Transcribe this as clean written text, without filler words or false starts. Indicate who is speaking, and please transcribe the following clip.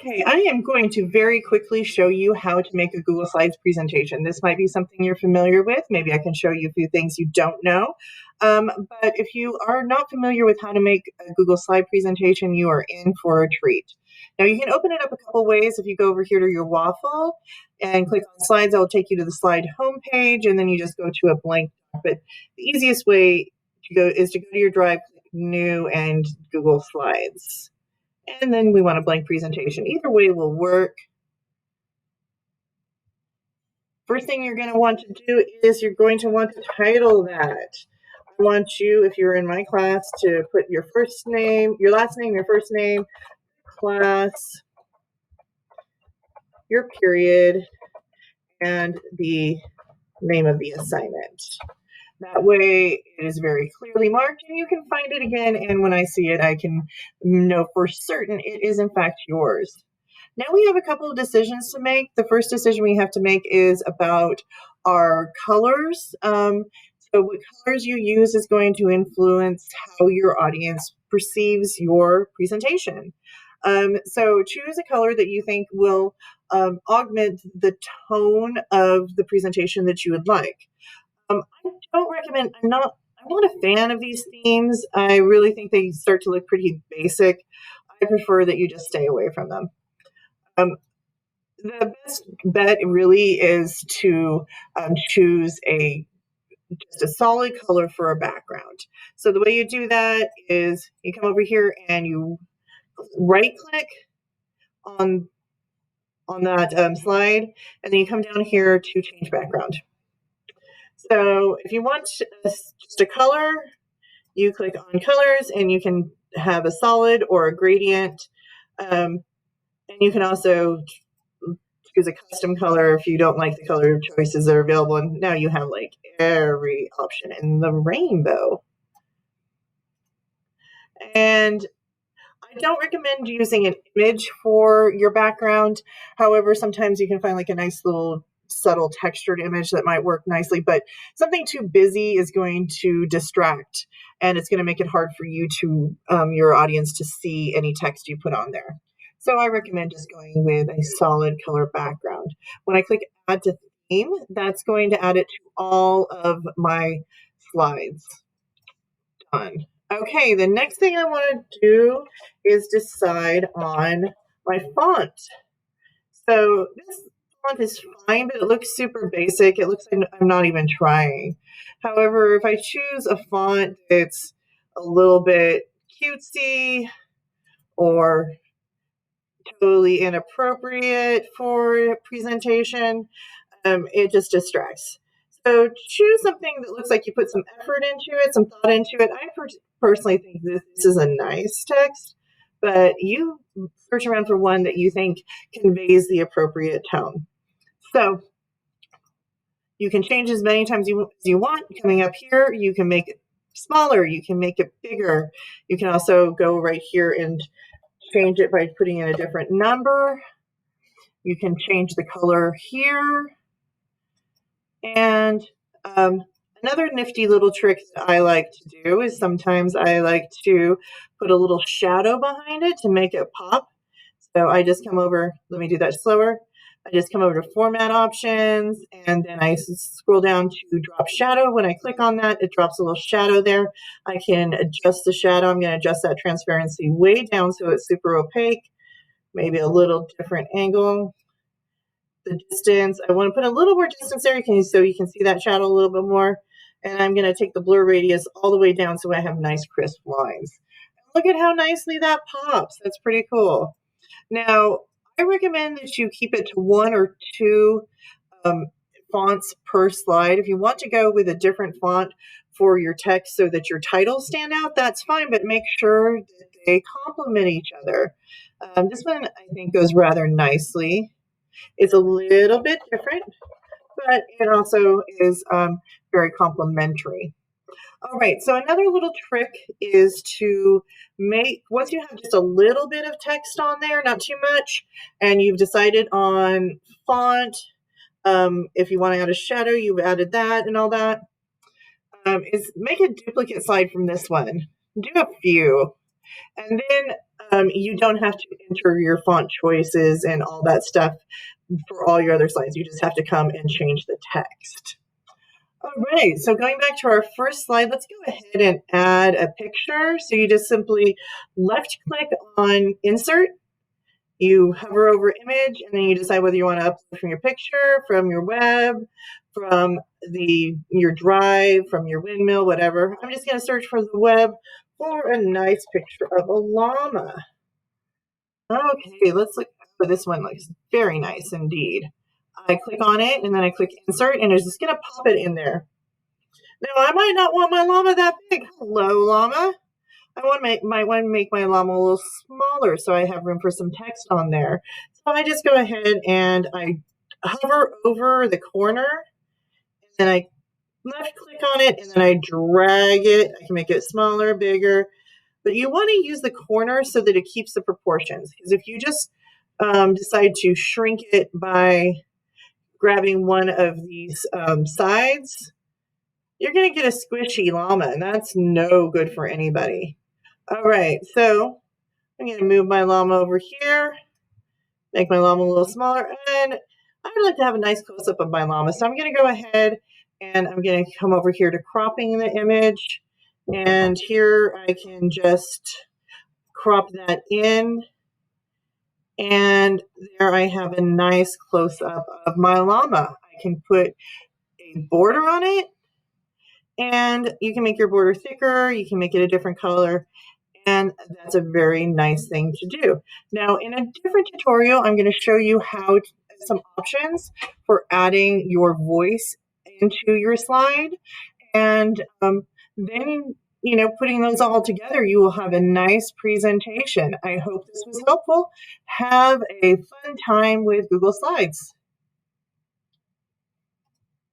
Speaker 1: Okay, I am going to very quickly show you how to make a Google Slides presentation. This might be something you're familiar with. Maybe I can show you a few things you don't know. But if you are not familiar with how to make a Google Slide presentation, you are in for a treat. Now you can open it up a couple ways. If you go over here to your waffle and click on slides, it will take you to the slide homepage, and then you just go to a blank doc. But the easiest way to go is to go to your Drive, click New, and Google Slides. And then we want a blank presentation. Either way will work. First thing you're going to want to do is you're going to want to title that. I want you, if you're in my class, to put your first name, your last name, your first name, class, your period, and the name of the assignment. That way it is very clearly marked and you can find it again, and when I see it, I can know for certain it is in fact yours. Now we have a couple of decisions to make. The first decision we have to make is about our colors. So what colors you use is going to influence how your audience perceives your presentation. So choose a color that you think will augment the tone of the presentation that you would like. I don't recommend, I'm not a fan of these themes. I really think they start to look pretty basic. I prefer that you just stay away from them. The best bet really is to choose just a solid color for a background. So the way you do that is you come over here and you right click on that slide, and then you come down here to change background. So if you want just a color, you click on colors and you can have a solid or a gradient. And you can also choose a custom color if you don't like the color choices that are available. And now you have like every option in the rainbow. And I don't recommend using an image for your background. However, sometimes you can find like a nice little subtle textured image that might work nicely, but something too busy is going to distract, and it's going to make it hard for you to your audience to see any text you put on there. So I recommend just going with a solid color background. When I click add to theme, that's going to add it to all of my slides. Done. Okay, the next thing I want to do is decide on my font. So this font is fine, but it looks super basic. It looks like I'm not even trying. However, if I choose a font that's a little bit cutesy or totally inappropriate for presentation, it just distracts. So choose something that looks like you put some effort into it, some thought into it. I personally think this is a nice text, but you search around for one that you think conveys the appropriate tone. So you can change as many times as you want. Coming up here, you can make it smaller, you can make it bigger. You can also go right here and change it by putting in a different number. You can change the color here. And another nifty little trick that I like to do is sometimes I like to put a little shadow behind it to make it pop. So I just come over, let me do that slower. I just come over to format options, and then I scroll down to drop shadow. When I click on that, it drops a little shadow there. I can adjust the shadow. I'm going to adjust that transparency way down so it's super opaque, maybe a little different angle. The distance, I want to put a little more distance there so you can see that shadow a little bit more. And I'm going to take the blur radius all the way down so I have nice crisp lines. Look at how nicely that pops. That's pretty cool. Now, I recommend that you keep it to 1 or 2 fonts per slide. If you want to go with a different font for your text so that your titles stand out, that's fine, but make sure that they complement each other. This one, I think, goes rather nicely. It's a little bit different, but it also is very complementary. All right, so another little trick is to once you have just a little bit of text on there, not too much, and you've decided on font, if you want to add a shadow, you've added that and all that, is make a duplicate slide from this one. Do a few. And then You don't have to enter your font choices and all that stuff for all your other slides. You just have to come and change the text. All right, so going back to our first slide, let's go ahead and add a picture. So you just simply left click on insert, you hover over image, and then you decide whether you want to upload from your picture, from your web, from your drive, from your windmill, whatever. I'm just going to search for the web for a nice picture of a llama. Okay, let's look. Oh, this one looks very nice indeed. I click on it and then I click insert and it's just going to pop it in there. Now I might not want my llama that big. Hello, llama. Might want to make my llama a little smaller so I have room for some text on there. So I just go ahead and I hover over the corner and I left click on it and then I drag it. I can make it smaller, bigger. But you want to use the corner so that it keeps the proportions. Because if you just decide to shrink it by grabbing one of these sides, you're going to get a squishy llama, and that's no good for anybody. All right, so I'm going to move my llama over here, make my llama a little smaller, and I would like to have a nice close-up of my llama. So I'm going to go ahead and I'm going to come over here to cropping the image. And here I can just crop that in. And there I have a nice close-up of my llama. I can put a border on it. And you can make your border thicker. You can make it a different color. And that's a very nice thing to do. Now, in a different tutorial, I'm going to show you some options for adding your voice into your slide. And then, putting those all together, you will have a nice presentation. I hope this was helpful. Have a fun time with Google Slides.